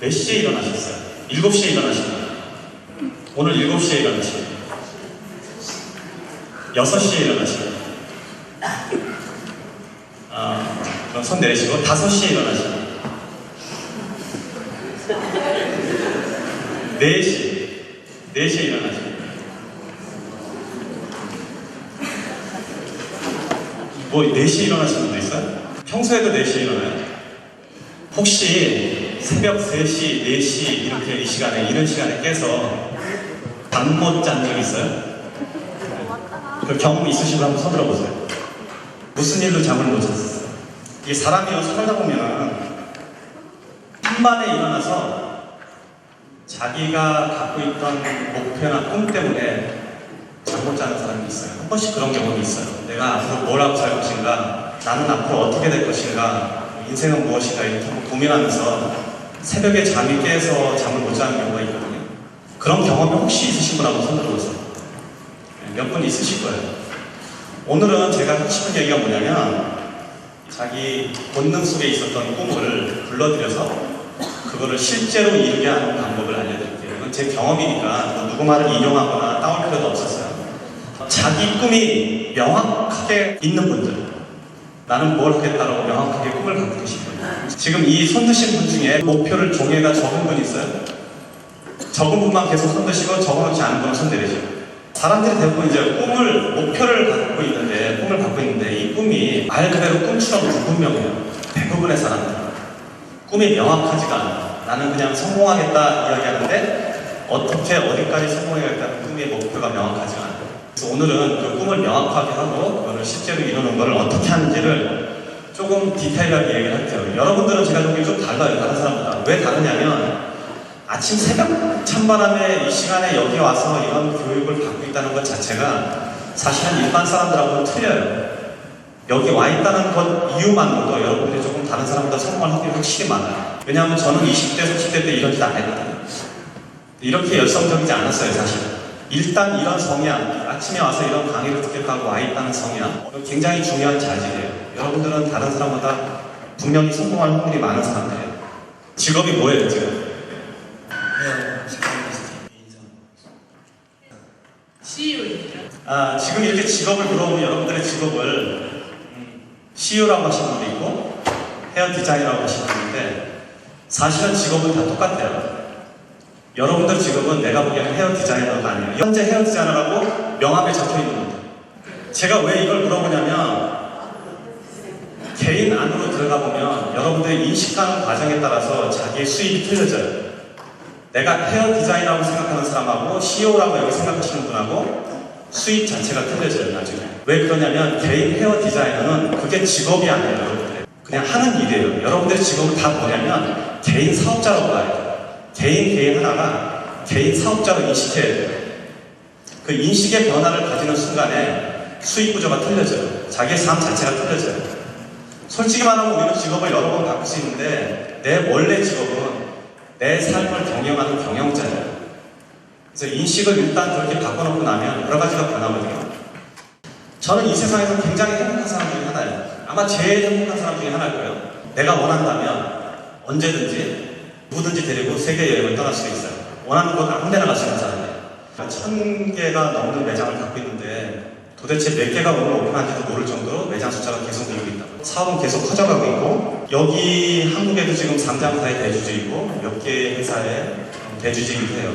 몇 시에 일어나셨어요? 7시에 일어나셨나요? 오늘 7시에 일어나시고 6시에 일어나시고 그럼 손 내리시고 5시에 일어나시고 4시에 일어나시고 뭐 4시에 일어나시는 분도 있어요? 평소에도 4시에 일어나요? 혹시 새벽 3시, 4시 이렇게 이런 시간에 깨서 잠 못 잔 적 있어요? 그 경험 있으시면 한번 손 들어보세요. 무슨 일로 잠을 못 잤어요? 이게 사람이 살다 보면 한밤에 일어나서 자기가 갖고 있던 목표나 꿈 때문에 잠 못 자는 사람이 있어요. 한 번씩 그런 경험이 있어요. 내가 앞으로 뭘 하고 살 것인가, 나는 앞으로 어떻게 될 것인가, 인생은 무엇인가 이렇게 한번 고민하면서 새벽에 잠이 깨서 잠을 못 자는 경우가 있거든요. 그런 경험이 혹시 있으신 분 한번 손 들어보세요. 몇 분 있으실 거예요. 오늘은 제가 하고 싶은 얘기가 뭐냐면 자기 본능 속에 있었던 꿈을 불러들여서 그거를 실제로 이루게 하는 방법을 알려드릴게요. 이건 제 경험이니까 누구 말을 인용하거나 따올 필요도 없었어요. 자기 꿈이 명확하게 있는 분들, 나는 뭘 하겠다라고 명확하게 꿈을 갖고 계신 분, 지금 이 손 드신 분 중에 목표를 종이에다 적은 분 있어요? 적은 분만 계속 손 드시고 적어놓지 않은 분은 손 내리시고. 사람들이 대부분 이제 목표를 갖고 있는데 이 꿈이 말 그대로 꿈처럼 불분명해요. 대부분의 사람들 꿈이 명확하지가 않아요. 나는 그냥 성공하겠다 이야기하는데 어떻게 어디까지 성공해야겠다는 꿈의 목표가 명확하지가 않아요. 그래서 오늘은 그 꿈을 명확하게 하고 그거를 실제로 이루는 걸 어떻게 하는지를 조금 디테일하게 얘기를 할게요. 여러분들은 제가 보기엔 좀 달라요. 다른 사람보다. 왜 다르냐면 아침 새벽 찬바람에 이 시간에 여기 와서 이런 교육을 받고 있다는 것 자체가 사실은 일반 사람들하고는 틀려요. 여기 와 있다는 것 이유만으로도 여러분들이 조금 다른 사람보다 성공할 확률이 확실히 많아요. 왜냐하면 저는 20대, 30대 때 이런 짓 안 했거든요. 이렇게 열성적이지 않았어요, 사실. 일단 이런 성향, 아침에 와서 이런 강의를 듣겠다고 와 있다는 성향, 굉장히 중요한 자질이에요. 여러분들은 다른 사람보다 분명히 성공할 확률이 많은 사람들이에요. 직업이 뭐예요, 지금? CEO입니다. 지금 이렇게 직업을 물어보면 여러분들의 직업을 CEO라고 하시는 분도 있고 헤어 디자이너라고 하시는 분인데 사실은 직업은 다 똑같아요. 여러분들 직업은 내가 보기에는 헤어 디자이너가 아니에요. 현재 헤어 디자이너라고 명함에 적혀있는 겁니다. 제가 왜 이걸 물어보냐면 개인 안으로 들어가 보면 여러분들의 인식하는 과정에 따라서 자기의 수입이 틀려져요. 내가 헤어 디자이너라고 생각하는 사람하고 CEO라고 여기 생각하시는 분하고 수입 자체가 틀려져요, 나중에. 왜 그러냐면 개인 헤어 디자이너는 그게 직업이 아니에요, 여러분들. 그냥 하는 일이에요. 여러분들의 직업은 다 뭐냐면 개인 사업자라고 봐야 돼요. 개인 하나가 개인 사업자로 인식해야 돼요. 그 인식의 변화를 가지는 순간에 수입 구조가 틀려져요. 자기의 삶 자체가 틀려져요. 솔직히 말하면 우리는 직업을 여러 번 바꿀 수 있는데 내 원래 직업은 내 삶을 경영하는 경영자예요. 그래서 인식을 일단 그렇게 바꿔놓고 나면 여러 가지가 변하거든요. 저는 이 세상에서 굉장히 행복한 사람 중에 하나예요. 아마 제일 행복한 사람 중에 하나일 거예요. 내가 원한다면 언제든지 누구든지 데리고 세계 여행을 떠날 수 있어요. 원하는 곳 아무 데나 갈 수 있는 사람이에요. 1000개가 넘는 매장을 갖고 있는데 도대체 몇 개가 오늘 오픈한지도 모를 정도로 매장 숫자가 계속 늘고 있다고. 사업은 계속 커져가고 있고 여기 한국에도 지금 상장사의 대주주이고 몇 개의 회사의 대주주이기도 해요.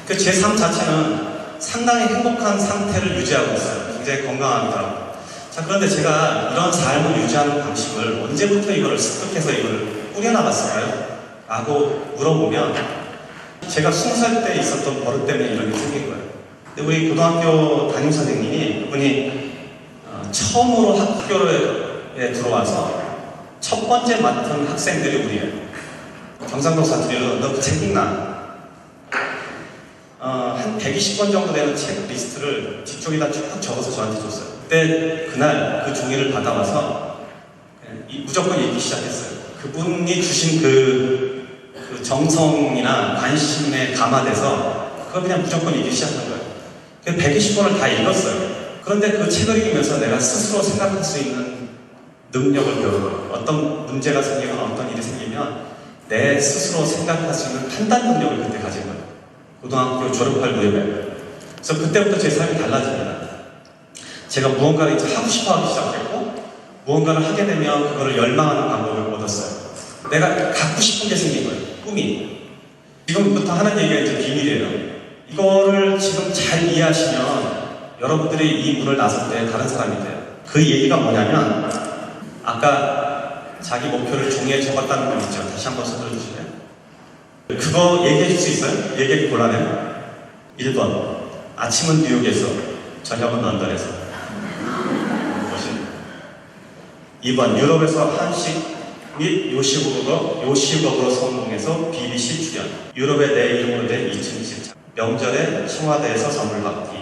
그 제 삶 자체는 상당히 행복한 상태를 유지하고 있어요. 굉장히 건강합니다. 자, 그런데 제가 이런 삶을 유지하는 방식을 언제부터 이거를 습득해서 이걸 꾸려나갔을까요? 라고 물어보면 제가 20살 때 있었던 버릇 때문에 이런 게 생긴 거예요. 근데 우리 고등학교 담임선생님이 그분이 처음으로 학교에 들어와서 첫 번째 맡은 학생들이 우리예요. 경상도 사투리로 너 그 책 읽나? 한 120권 정도 되는 책 리스트를 뒤쪽에다 쭉 적어서 저한테 줬어요. 그때 그날 그 종이를 받아와서 무조건 읽기 시작했어요. 그분이 주신 그 정성이나 관심에 감화돼서 그걸 그냥 무조건 읽기 시작한 거예요. 120권을 다 읽었어요. 그런데 그 책을 읽으면서 내가 스스로 생각할 수 있는 능력을 배우고 어떤 문제가 생기거나 어떤 일이 생기면 내 스스로 생각할 수 있는 판단 능력을 그때 가진 거예요. 고등학교 졸업할 무렵에. 그래서 그때부터 제 삶이 달라집니다. 제가 무언가를 이제 하고 싶어 하기 시작했고, 무언가를 하게 되면 그거를 열망하는 방법을 얻었어요. 내가 갖고 싶은 게 생긴 거예요. 꿈이. 지금부터 하는 얘기가 이제 비밀이에요. 이거를 지금 잘 이해하시면 여러분들이 이 문을 나설 때 다른 사람이 돼요. 그 얘기가 뭐냐면, 아까 자기 목표를 종이에 적었다는 분 있죠. 다시 한번 손들어 주실래요? 그거 얘기해 줄 수 있어요? 얘기하기 곤란해요? 1번, 아침은 뉴욕에서, 저녁은 런던에서. 2번, 유럽에서 한식 및 요식업으로 성공해서 BBC 출연. 유럽에 내 이름으로 된 2층 집. 명절에 청와대에서 선물 받기.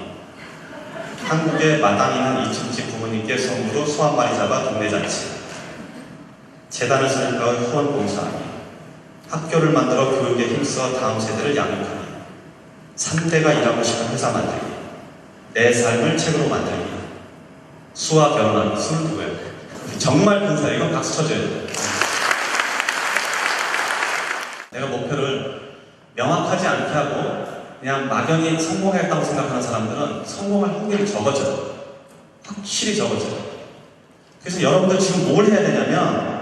한국에 마당 있는 2층 집 부모님께 선물로 소 한 마리 잡아 동네 잔치. 재단을 설립하여 후원 봉사하기. 학교를 만들어 교육에 힘써 다음 세대를 양육하기. 3대가 일하고 싶은 회사 만들기. 내 삶을 책으로 만들기. 수와 결혼하기. 22에. 정말 근사해. 이건 박수 쳐줘야 돼. 내가 목표를 명확하지 않게 하고 그냥 막연히 성공했다고 생각하는 사람들은 성공할 확률이 적어져요. 확실히 적어져요. 그래서 여러분들 지금 뭘 해야 되냐면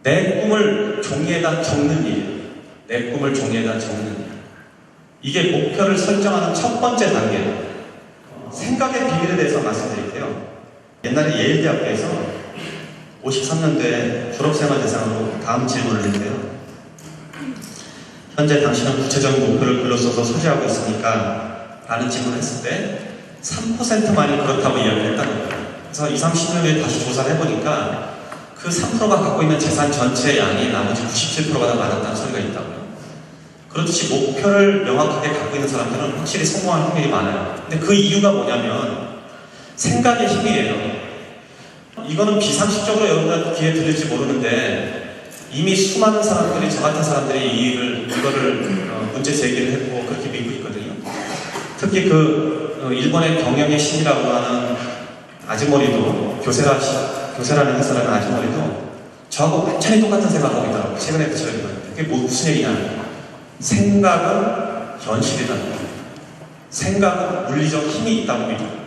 내 꿈을 종이에다 적는 일이에요. 내 꿈을 종이에다 적는 일. 이게 목표를 설정하는 첫 번째 단계예요. 생각의 비밀에 대해서 말씀드릴게요. 옛날에 예일대학교에서 53년도에 졸업생활 대상으로 다음 질문을 했는데요. 현재 당신은 구체적인 목표를 글로 써서 소지하고 있습니까? 라는 질문을 했을 때 3%만이 그렇다고 이야기를 했다는 거예요. 그래서 20, 30년 후에 다시 조사를 해보니까 그 3%가 갖고 있는 재산 전체의 양이 나머지 97%가 더 많았다는 소리가 있다고요. 그렇듯이 목표를 명확하게 갖고 있는 사람들은 확실히 성공할 확률이 많아요. 근데 그 이유가 뭐냐면 생각의 힘이에요. 이거는 비상식적으로 여러분들 귀에 들릴지 모르는데 이미 수많은 사람들이, 저 같은 사람들이 이거를 문제 제기를 했고 그렇게 믿고 있거든요. 특히 일본의 경영의 신이라고 하는 아즈모리도, 교세라는 회사라는 아즈모리도 저하고 완전히 똑같은 생각을 하고 있더라고요. 최근에 그 처리가. 그게 무슨 얘기냐면 생각은 현실이다. 생각은 물리적 힘이 있다고 믿어요.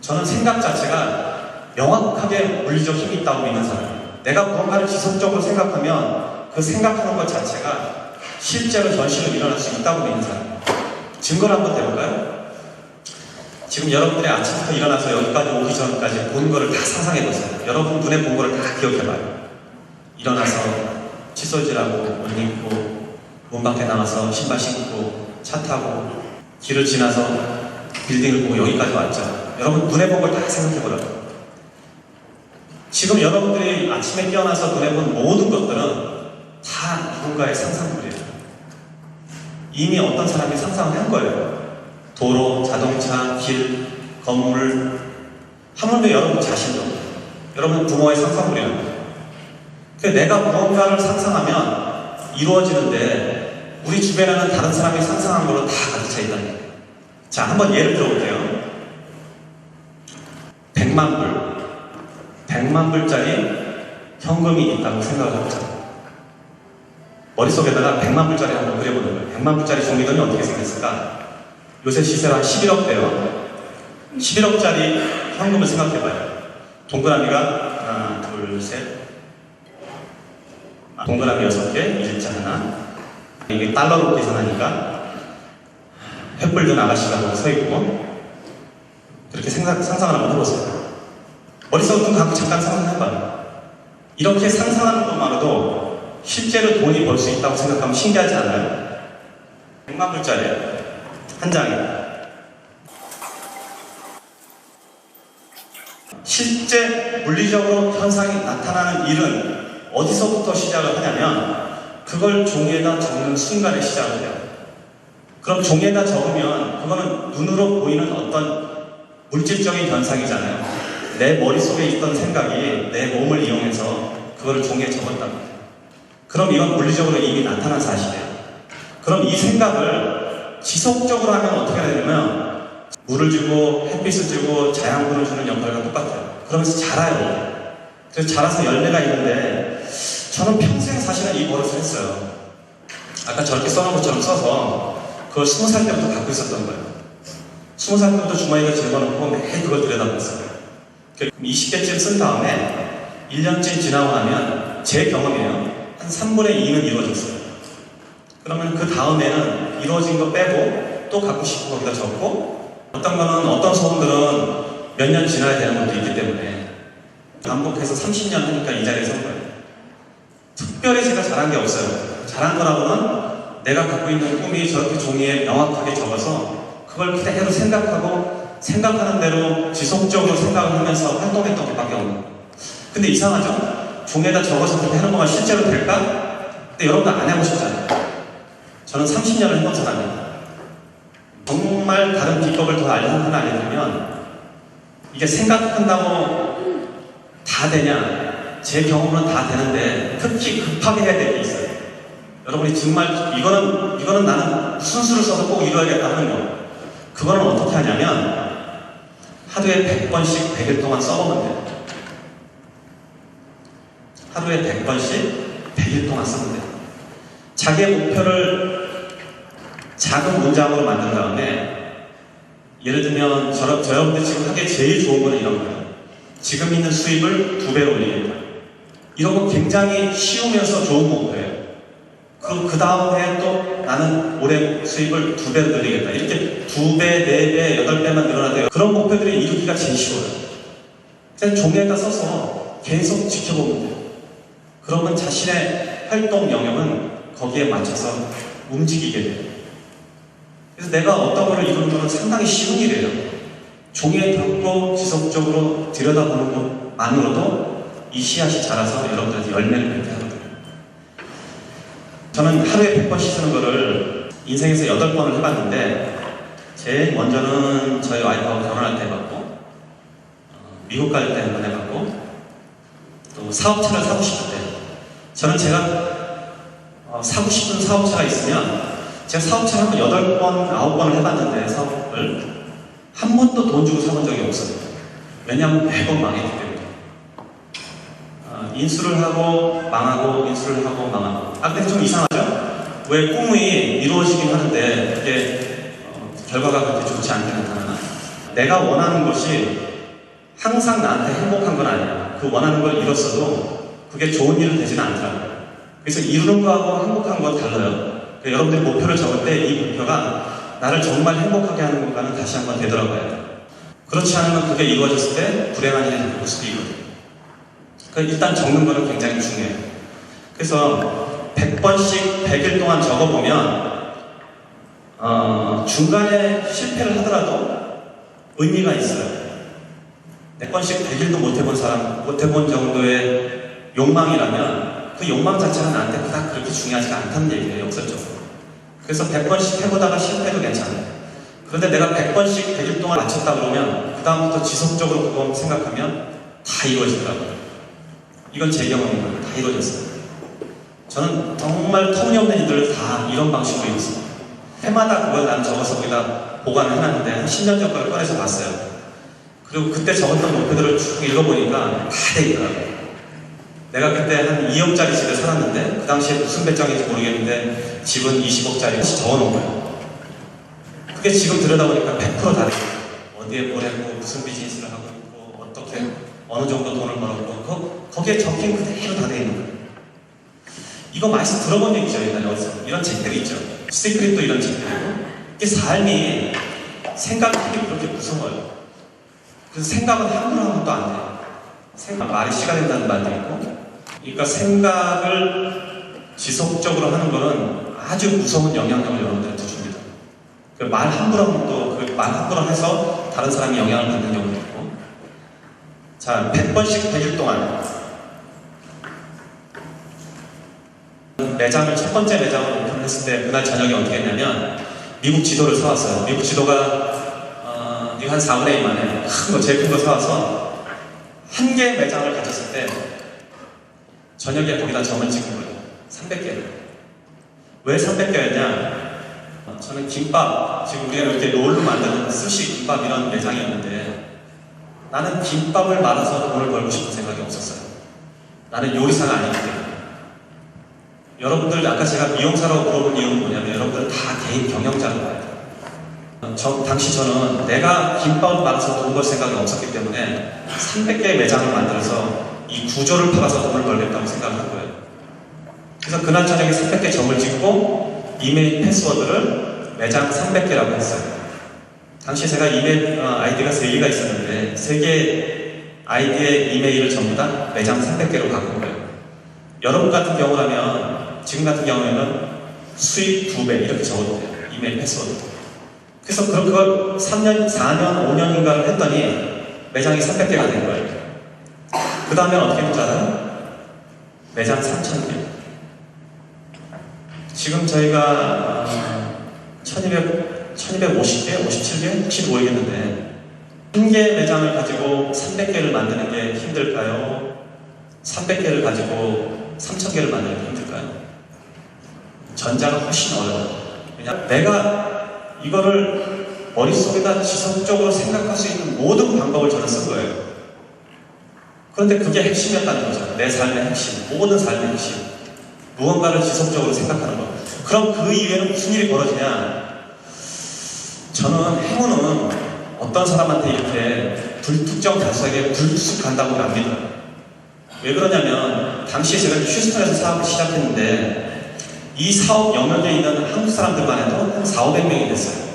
저는 생각 자체가 명확하게 물리적 힘이 있다고 믿는 사람이에요. 내가 무언가를 지속적으로 생각하면 그 생각하는 것 자체가 실제로 현실로 일어날 수 있다고 믿는 사람이에요. 증거를 한번 대볼까요? 지금 여러분들이 아침부터 일어나서 여기까지 오기 전까지 본 거를 다 상상해보세요. 여러분 눈에 본 거를 다 기억해봐요. 일어나서 칫솔질하고 옷 입고 문 밖에 나가서 신발 신고 차 타고 길을 지나서 빌딩을 보고 여기까지 왔죠. 여러분 눈에 본 걸 다 생각해보라고. 지금 여러분들이 아침에 깨어나서 눈에 본 모든 것들은 다 누군가의 상상물이에요. 이미 어떤 사람이 상상을 한 거예요. 도로, 자동차, 길, 건물, 하물며 여러분 자신도, 여러분 부모의 상상물이라는 거예요. 내가 무언가를 상상하면 이루어지는데 우리 주변에는 다른 사람이 상상한 걸로 다 가득 차 있다는 거예요. 자, 한번 예를 들어볼게요. 100만 불짜리 현금이 있다고 생각을 해보자. 머릿속에다가 100만 불짜리 한번 그려보는 거예요. 100만 불짜리 종이돈이 어떻게 생겼을까? 요새 시세가 한 11억 대요. 11억짜리 현금을 생각해봐요. 동그라미가 하나, 둘, 셋. 동그라미 6개, 일자 하나. 이게 달러로 계산하니까 횃불 든 아가씨가 서 있고, 그렇게 상상을 한번 해보세요. 머릿속에 눈 감고 잠깐 상상해봐요. 이렇게 상상하는 것만으로도 실제로 돈이 벌 수 있다고 생각하면 신기하지 않아요? 100만 불짜리 한 장에. 실제 물리적으로 현상이 나타나는 일은 어디서부터 시작을 하냐면 그걸 종이에다 적는 순간에 시작을 해요. 그럼 종이에다 적으면 그거는 눈으로 보이는 어떤 물질적인 현상이잖아요. 내 머릿속에 있던 생각이 내 몸을 이용해서 그거를 종이에 적었단 말이에요. 그럼 이건 물리적으로 이미 나타난 사실이에요. 그럼 이 생각을 지속적으로 하면 어떻게 되냐면 물을 주고 햇빛을 주고 자양분을 주는 역할과 똑같아요. 그러면서 자라요. 그래서 자라서 열매가 있는데 저는 평생 사실은 이 버릇을 했어요. 아까 저렇게 써놓은 것처럼 써서 그걸 20살 때부터 갖고 있었던 거예요. 20살 때부터 주머니에 집어넣고 매일 그걸 들여다봤어요. 20개쯤 쓴 다음에 1년쯤 지나고 나면 제 경험이에요. 한 3분의 2는 이루어졌어요. 그러면 그 다음에는 이루어진 거 빼고 또 갖고 싶은 거기다 적고, 어떤 거는, 어떤 소음들은 몇 년 지나야 되는 것도 있기 때문에 반복해서 30년 하니까 이 자리에 선 거예요. 특별히 제가 잘한 게 없어요. 잘한 거라고는 내가 갖고 있는 꿈이 저렇게 종이에 명확하게 적어서 그걸 그대로 생각하고 생각하는 대로 지속적으로 생각을 하면서 활동했던 것밖에 없는 거예요. 근데 이상하죠? 종이에다 적어서 그렇게 하는 거가 실제로 될까? 근데 여러분도 안 해보셨잖아요. 저는 30년을 해본 사람이에요. 정말 다른 비법을 더 하나 알려드리면, 이게 생각한다고 다 되냐? 제 경험은 다 되는데 특히 급하게 해야 될 게 있어요. 여러분이 정말 이거는 나는 무슨 수를 써서 꼭 이루어야겠다 하는 거, 그거는 어떻게 하냐면 하루에 100번씩 100일 동안 써보면 돼요. 하루에 100번씩 100일 동안 쓰면 돼요. 자기의 목표를 작은 문장으로 만든 다음에, 예를 들면 저 여러분들 지금 하기에 제일 좋은 거는 이런 거예요. 지금 있는 수입을 2배로 올리겠다. 이런 거 굉장히 쉬우면서 좋은 목표예요. 그 다음 해에 또 나는 올해 수입을 2배로 늘리겠다. 이렇게 2배, 4배, 8배만 늘어나도 돼요. 그런 목표들이 이루기가 제일 쉬워요. 그냥 종이에다 써서 계속 지켜보면 돼요. 그러면 자신의 활동 영역은 거기에 맞춰서 움직이게 돼요. 그래서 내가 어떤 거를 이루는 건 상당히 쉬운 일이에요. 종이에 담고 지속적으로 들여다보는 것만으로도 이 씨앗이 자라서 여러분들한테 열매를 맺게 하거든요. 저는 하루에 100번씩 쓰는 거를 인생에서 8번을 해봤는데, 제일 먼저는 저희 와이프하고 결혼할 때 해봤고, 미국 갈 때 한 번 해봤고, 또 사업차를 사고 싶을 때, 저는 제가 사고 싶은 사업차가 있으면 제가 사업차를 한 8번, 9번을 해봤는데 사업을 한 번도 돈 주고 사본 적이 없어요. 왜냐하면 매번 망했기 때문에. 인수를 하고 망하고 인수를 하고 망하고. 근데 좀 이상하죠? 왜 꿈이 이루어지긴 하는데 그게 결과가 그렇게 좋지 않게 나타나나? 내가 원하는 것이 항상 나한테 행복한 건 아니야. 그 원하는 걸 이뤘어도 그게 좋은 일은 되지는 않더라고요. 그래서 이루는 거하고 행복한 건 달라요. 그러니까 여러분들이 목표를 적을 때 이 목표가 나를 정말 행복하게 하는 건가는 다시 한번 되돌아봐야 돼요. 그렇지 않으면 그게 이루어졌을 때 불행한 일이 될 수도 있거든요. 그러니까 일단 적는 거는 굉장히 중요해요. 그래서 100번씩 100일 동안 적어보면 중간에 실패를 하더라도 의미가 있어요. 100번씩 100일도 못해본 사람, 못해본 정도의 욕망이라면 그 욕망 자체가 나한테 그닥 그렇게 중요하지가 않다는 얘기예요, 역설적으로. 그래서 100번씩 해보다가 실패도 괜찮아요. 그런데 내가 100번씩 100일 동안 맞췄다 그러면 그 다음부터 지속적으로 그거 생각하면 다 이루어지더라고요. 이건 제 경험인 거예요. 다 이루어졌어요. 저는 정말 터무니없는 일들을 다 이런 방식으로 이뤘어요. 해마다 그걸 난 적어서 거기다 보관을 해놨는데 한 10년 전 걸 꺼내서 봤어요. 그리고 그때 적었던 목표들을 쭉 읽어보니까 다 돼 있더라고요. 내가 그때 한 2억짜리 집에 살았는데 그 당시에 무슨 배짱인지 모르겠는데 집은 20억짜리 다시 적어놓은 거예요. 그게 지금 들여다보니까 100% 다 돼요. 어디에 뭘 했고 무슨 비즈니스를 하고 있고 어떻게 어느 정도 돈을 벌었고 거기에 적힌 그대로 다 돼 있는 거예요. 이거 많이 들어본 얘기죠. 옛날에 어디서 이런 책들이 있죠. 시크릿도 이런 책들이고. 이게 삶이 생각하기 그렇게 무서워요. 그래서 생각은 함부로 하면 또 안 돼요. 말이 씨가 된다는 말도 있고. 그러니까 생각을 지속적으로 하는 거는 아주 무서운 영향력을 여러분들한테 줍니다. 말 함부로 하면 또 그 말 함부로 해서 다른 사람이 영향을 받는 경우도 있고. 자, 100번씩 100일 동안 매장을 첫 번째 매장을 오픈했을 때 그날 저녁에 어떻게 했냐면 미국 지도를 사왔어요. 미국 지도가 이거 한 4분의 1 만에 큰 거, 제일 큰 거 사와서 한 개의 매장을 가졌을 때 저녁에 거기다 점을 찍은 거예요. 300개를. 왜 300개였냐? 저는 김밥, 지금 우리가 이렇게 롤로 만드는 스시 김밥 이런 매장이었는데 나는 김밥을 말아서 돈을 벌고 싶은 생각이 없었어요. 나는 요리사가 아니기 때문에. 여러분들 아까 제가 미용사라고 물어본 이유는 뭐냐면 여러분들 다 개인 경영자로 봐야 돼요. 당시 저는 내가 김밥을 말아서 돈 벌 생각이 없었기 때문에 300개의 매장을 만들어서 이 구조를 팔아서 돈을 벌겠다고 생각을 한 거예요. 그래서 그날 저녁에 300개 점을 찍고 이메일 패스워드를 매장 300개라고 했어요. 당시 제가 이메일 아이디가 3개가 있었는데 3개 아이디의 이메일을 전부 다 매장 300개로 바꾼 거예요. 여러분 같은 경우라면 지금 같은 경우에는 수익 2배 이렇게 적어도 돼요. 이메일 패스워드. 그래서 그걸 3년, 4년, 5년인가를 했더니 매장이 300개가 된 거예요. 그 다음에 어떻게 된줄 알아요? 매장 3,000개. 지금 저희가 1250개, 57개? 혹시 모르겠는데 1개 매장을 가지고 300개를 만드는 게 힘들까요? 300개를 가지고 3,000개를 만드는 게 힘들까요? 전자가 훨씬 어려워요. 왜냐하면 내가 이거를 머릿속에다 지속적으로 생각할 수 있는 모든 방법을 저는 쓴 거예요. 그런데 그게 핵심이었다는 거죠. 내 삶의 핵심, 모든 삶의 핵심. 무언가를 지속적으로 생각하는 것. 그럼 그 이후에는 무슨 일이 벌어지냐? 저는 행운은 어떤 사람한테 이렇게 불특정 다수에게 불쑥 간다고 안 믿어요. 왜 그러냐면 당시에 제가 휴스턴에서 사업을 시작했는데 이 사업 영역에 있는 한국 사람들만 해도 한 400~500명이 됐어요.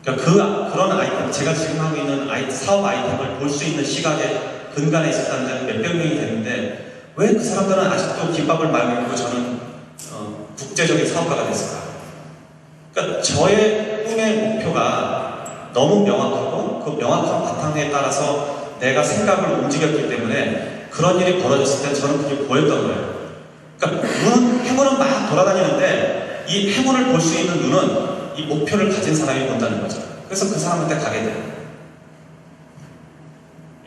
그러니까 그런 아이템, 제가 지금 하고 있는 사업 아이템을 볼 수 있는 시각에 근간에 있었다는 데는 몇백 명이 됐는데 왜 그 사람들은 아직도 김밥을 말고 있고 저는 국제적인 사업가가 됐을까? 그러니까 저의 꿈의 목표가 너무 명확하고 그 명확한 바탕에 따라서 내가 생각을 움직였기 때문에 그런 일이 벌어졌을 때 저는 그게 보였던 거예요. 그러니까 행운은 막 돌아다니는데 이 행운을 볼 수 있는 눈은 이 목표를 가진 사람이 본다는 거죠. 그래서 그 사람한테 가게 돼요.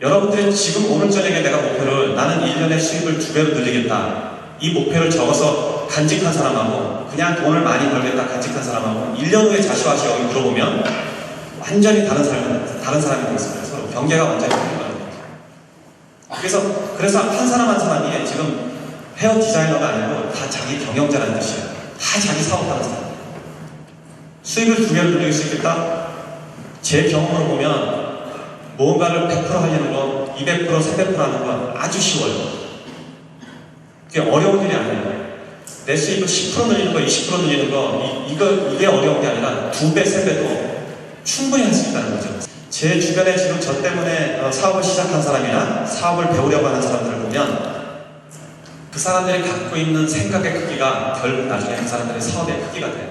여러분들이 지금 오늘 저녁에 내가 목표를 나는 1년에 수입을 2배로 늘리겠다. 이 목표를 적어서 간직한 사람하고 그냥 돈을 많이 벌겠다 간직한 사람하고 1년 후에 자시와시 여기 물어보면 완전히 다른 사람이 되겠습니다. 서로 경계가 완전히 다른 거예요. 그래서 한 사람 한 사람이 지금 헤어 디자이너가 아니고 다 자기 경영자라는 뜻이에요. 다 자기 사업하는 사람. 수입을 2배로 늘릴 수 있겠다? 제 경험으로 보면 무언가를 100% 하려는 거, 200%, 300% 하는 건 아주 쉬워요. 그게 어려운 일이 아니에요. 내 수입을 10% 늘리는 거, 20% 늘리는 거, 이게 어려운 게 아니라 2배, 3배도 충분히 할 수 있다는 거죠. 제 주변에 지금 저 때문에 사업을 시작한 사람이나 사업을 배우려고 하는 사람들을 보면 그 사람들이 갖고 있는 생각의 크기가 결국 나중에 그 사람들의 사업의 크기가 돼요.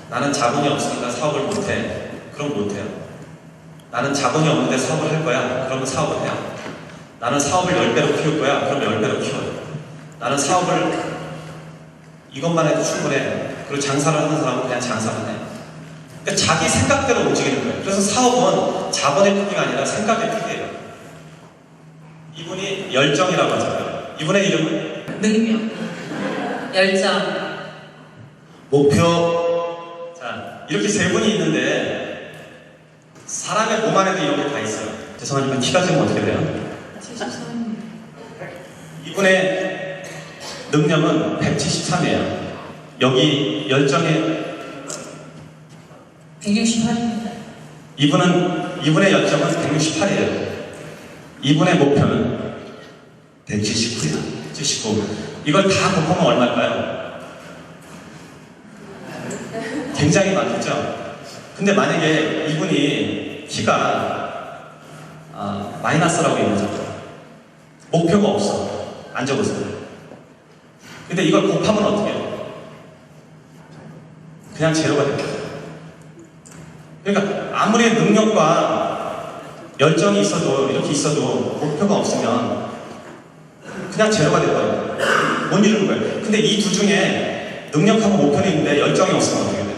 나는 자본이 없으니까 사업을 못해. 그럼 못해요. 나는 자본이 없는데 사업을 할 거야. 그러면 사업을 해요. 나는 사업을 10배로 키울 거야. 그럼 10배로 키워요. 나는 사업을 이것만 해도 충분해. 그리고 장사를 하는 사람은 그냥 장사만 해. 그러니까 자기 생각대로 움직이는 거예요. 그래서 사업은 자본의 크기가 아니라 생각의 크기예요. 이분이 열정이라고 하잖아요. 이분의 이름은 능력, 열정, 목표. 자, 이렇게 세 분이 있는데 사람의 몸 안에도 이런 게 다 있어요. 죄송하지만 키가 지금 어떻게 돼요? 73입니다. 이분의 능력은 173이에요. 여기 열정에 168입니다. 이분의 열정은 168이에요. 이분의 목표는 179야. 79. 이걸 다 곱하면 얼마일까요? 굉장히 많겠죠? 근데 만약에 이분이 키가 마이너스라고 얘기하죠. 목표가 없어. 안 적었어요. 근데 이걸 곱하면 어떻게 해요? 그냥 제로가 됩니다. 그러니까 아무리 능력과 열정이 있어도 이렇게 있어도 목표가 없으면 그냥 제로가 돼버려요. 못 이루는 거예요. 근데 이 두 중에 능력하고 목표는 있는데 열정이 없으면 어떻게 돼요?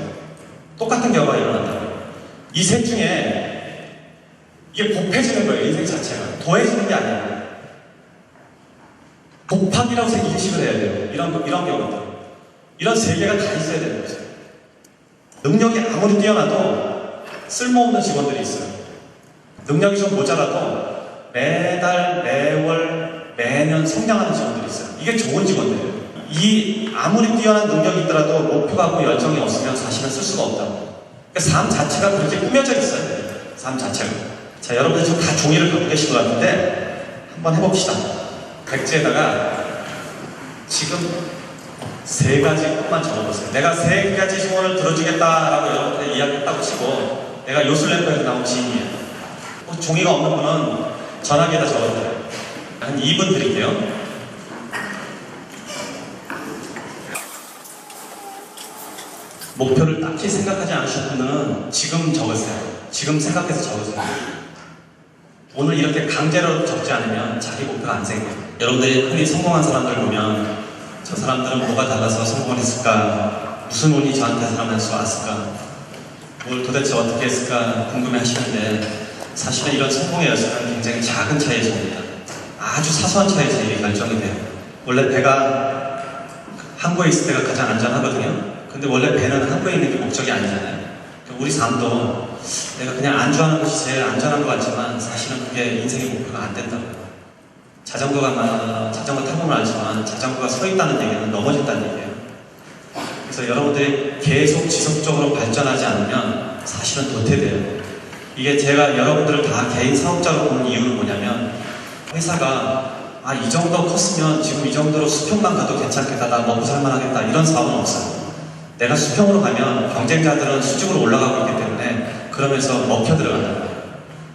똑같은 결과가 일어난다고요. 이 셋 중에 이게 곱해지는 거예요. 인생 자체가. 더해지는 게 아니에요. 곱하기라고 해서 인식을 해야 돼요. 이런 경우들. 이런 세 개가 다 있어야 되는 거죠. 능력이 아무리 뛰어나도 쓸모없는 직원들이 있어요. 능력이 좀 모자라도 매달, 매월, 매년 성장하는 직원들이 있어요. 이게 좋은 직원들이에요. 이 아무리 뛰어난 능력이 있더라도 목표하고 열정이 없으면 사실은 쓸 수가 없다고. 그러니까 삶 자체가 그렇게 꾸며져 있어요. 삶 자체가. 자, 여러분들 지금 다 종이를 갖고 계신 것 같은데 한번 해봅시다. 백지에다가 지금 3가지 것만 적어보세요. 내가 3가지 소원을 들어주겠다라고 여러분들 이야기했다고 치고 내가 요술램프에서 나온 지인이에요. 종이가 없는 분은 전화기에다 적어줘요. 한 2분 드릴게요. 목표를 딱히 생각하지 않으신 분은 지금 적으세요. 지금 생각해서 적으세요. 오늘 이렇게 강제로 적지 않으면 자기 목표가 안 생겨요. 여러분들이 흔히 성공한 사람들 보면 저 사람들은 뭐가 달라서 성공을 했을까? 무슨 운이 저한테 살아면서 왔을까? 뭘 도대체 어떻게 했을까 궁금해 하시는데 사실은 이런 성공의 열쇠는 굉장히 작은 차이에서입니다. 아주 사소한 차이에서 이게 결정이 돼요. 원래 배가 항구에 있을 때가 가장 안전하거든요. 근데 원래 배는 항구에 있는 게 목적이 아니잖아요. 우리 삶도 내가 그냥 안주하는 것이 제일 안전한 것 같지만 사실은 그게 인생의 목표가 안 된다고요. 자전거 타보면 알지만 자전거가 서 있다는 얘기는 넘어진다는 얘기예요. 그래서 여러분들이 계속 지속적으로 발전하지 않으면 사실은 도태돼요. 이게 제가 여러분들을 다 개인 사업자로 보는 이유는 뭐냐면 회사가 이 정도 컸으면 지금 이 정도로 수평만 가도 괜찮겠다, 나 먹고 살만하겠다 이런 사업은 없어요. 내가 수평으로 가면 경쟁자들은 수직으로 올라가고 있기 때문에 그러면서 먹혀 들어간다는 거예요.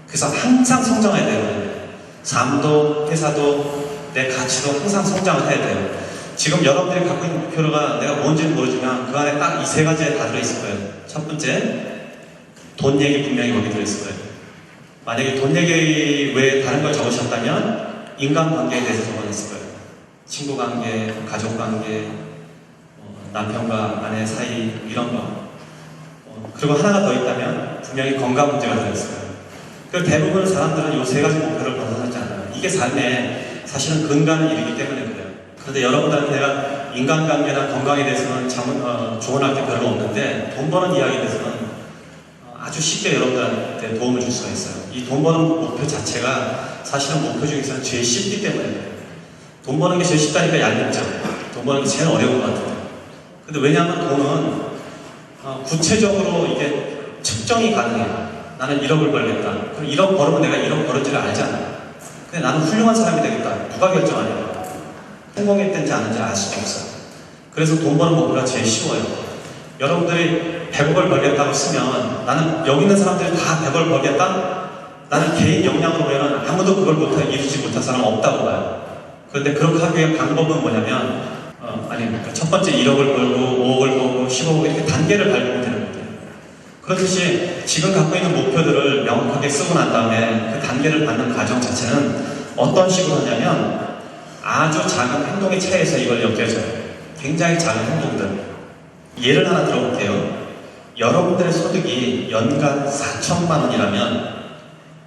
그래서 항상 성장해야 돼요. 삶도 회사도 내 가치도 항상 성장을 해야 돼요. 지금 여러분들이 갖고 있는 목표가 내가 뭔지는 모르지만 그 안에 딱 이 3가지에 다 들어있을 거예요. 첫 번째, 돈 얘기 분명히 거기 들어있을 거예요. 만약에 돈 얘기 외에 다른 걸 적으셨다면 인간관계에 대해서 적어냈을 거예요. 친구관계, 가족관계, 남편과 아내 사이 이런 거. 그리고 하나가 더 있다면 분명히 건강 문제가 들어있을 거예요. 그 대부분 사람들은 이 3가지 목표를 벗어나지 않아요. 이게 삶에 사실은 근간을 이루기 때문에 그래요. 그런데 여러분들한테 내가 인간관계나 건강에 대해서는 조언할 게 별로 없는데 돈 버는 이야기에 대해서는 아주 쉽게 여러분들한테 도움을 줄 수가 있어요. 이 돈 버는 목표 자체가 사실은 목표 중에서는 제일 쉽기 때문에 그래요. 돈 버는 게 제일 쉽다니까 얄밉죠. 돈 버는 게 제일 어려운 것 같아요. 근데 왜냐하면 돈은 구체적으로 이게 측정이 가능해요. 나는 1억을 벌겠다. 그럼 1억 벌으면 내가 1억 벌었지를 알잖아. 근데 나는 훌륭한 사람이 되겠다. 누가 결정하냐? 성공했든지 아는지 알 수가 없어요. 그래서 돈 버는 목표가 제일 쉬워요. 여러분들이 100억을 벌겠다고 쓰면 나는 여기 있는 사람들이 다 100억을 벌겠다? 나는 개인 역량으로 보면 아무도 그걸 이루지 못한 사람은 없다고 봐요. 그런데 그렇게 하기 위한 방법은 뭐냐면 첫 번째 1억을 벌고 5억을 벌고 15억 이렇게 단계를 밟으면 되는 거예요. 그렇듯이 지금 갖고 있는 목표들을 명확하게 쓰고 난 다음에 그 단계를 밟는 과정 자체는 어떤 식으로 하냐면 아주 작은 행동의 차이에서 이걸 엮여져요. 굉장히 작은 행동들. 예를 하나 들어볼게요. 여러분들의 소득이 연간 4천만 원이라면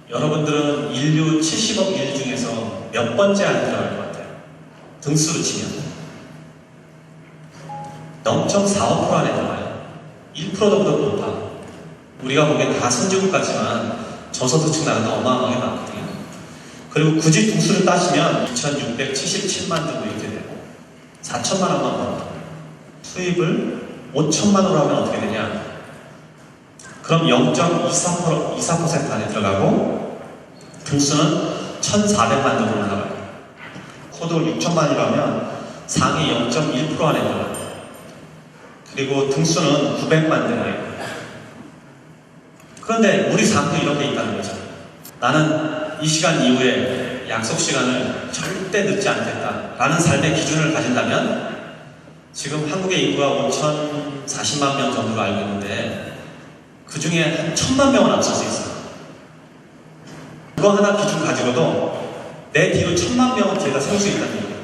여러분들은 인류 70억 일 중에서 몇 번째 안에 들어갈 것 같아요? 등수로 치면 0.45% 안에 들어가요. 1%도 보다 높아. 우리가 보기엔 다 선진국 같지만 저소득층 나라가 어마어마하게 많거든요. 그리고 굳이 등수를 따지면 2,677만 정도 이렇게 되고 4천만 원만 벌어. 수입을 5천만 원으로 하면 어떻게 되냐? 그럼 0.24% 안에 들어가고 등수는 1,400만 정도 올라가요. 소득을 6천만이라면 상위 0.1% 안에 들어가요. 그리고 등수는 900만 정도예요. 그런데 우리 삶도 이런 게 있다는 거죠. 나는 이 시간 이후에 약속 시간을 절대 늦지 않겠다라는 삶의 기준을 가진다면 지금 한국의 인구가 5,040만 명 정도로 알고 있는데 그 중에 한 1,000만 명은 앞설 수 있어요. 그거 하나 기준 가지고도 내 뒤로 1,000만 명은 제가 세울 수 있다는 얘기예요.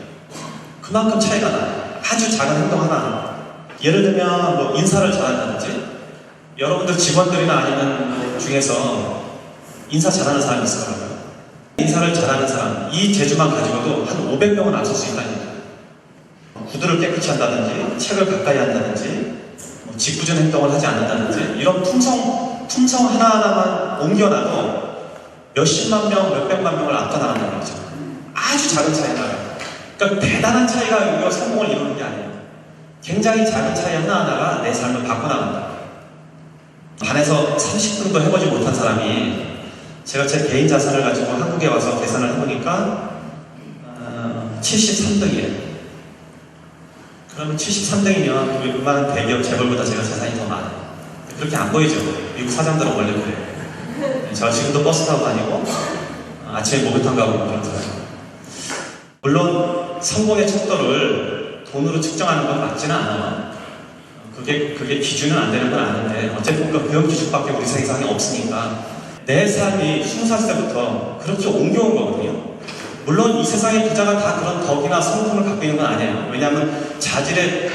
그만큼 차이가 나요. 아주 작은 행동 하나. 예를 들면 뭐 인사를 잘한다든지 여러분들 직원들이나 아니면 중에서 인사 잘하는 사람이 있을 거라고요. 인사를 잘하는 사람, 이 재주만 가지고도 한 500명은 앞설 수 있다는 얘기예요. 구두를 깨끗이 한다든지 책을 가까이 한다든지 짓궂은 행동을 하지 않는다든지 이런 품성 하나하나만 옮겨놔도 몇십만 명, 몇백만 명을 앞서 나간다는 거죠. 아주 작은 차이가 나요. 그러니까 대단한 차이가 이거 성공을 이루는 게 아니에요. 굉장히 작은 차이 하나하나가 내 삶을 바꿔나간다. 반에서 30분도 해보지 못한 사람이 제가 제 개인 자산을 가지고 한국에 와서 계산을 해보니까 73등이에요. 그러면 73등이면 웬만한 대기업 재벌보다 제가 재산이 더 많아요. 그렇게 안 보이죠? 미국 사장들은 원래 그래요. 제가 지금도 버스 타고 다니고 아침에 목욕탕 가고 그러더라고요. 물론 성공의 척도를 돈으로 측정하는 건 맞지는 않아요. 그게 기준은 안 되는 건 아는데 어쨌든 그런 기준밖에 우리 세상에 없으니까 내 삶이 20살 때부터 그렇게 옮겨온 거거든요. 물론 이 세상의 부자가 다 그런 덕이나 성품을 갖고 있는 건 아니에요. 왜냐하면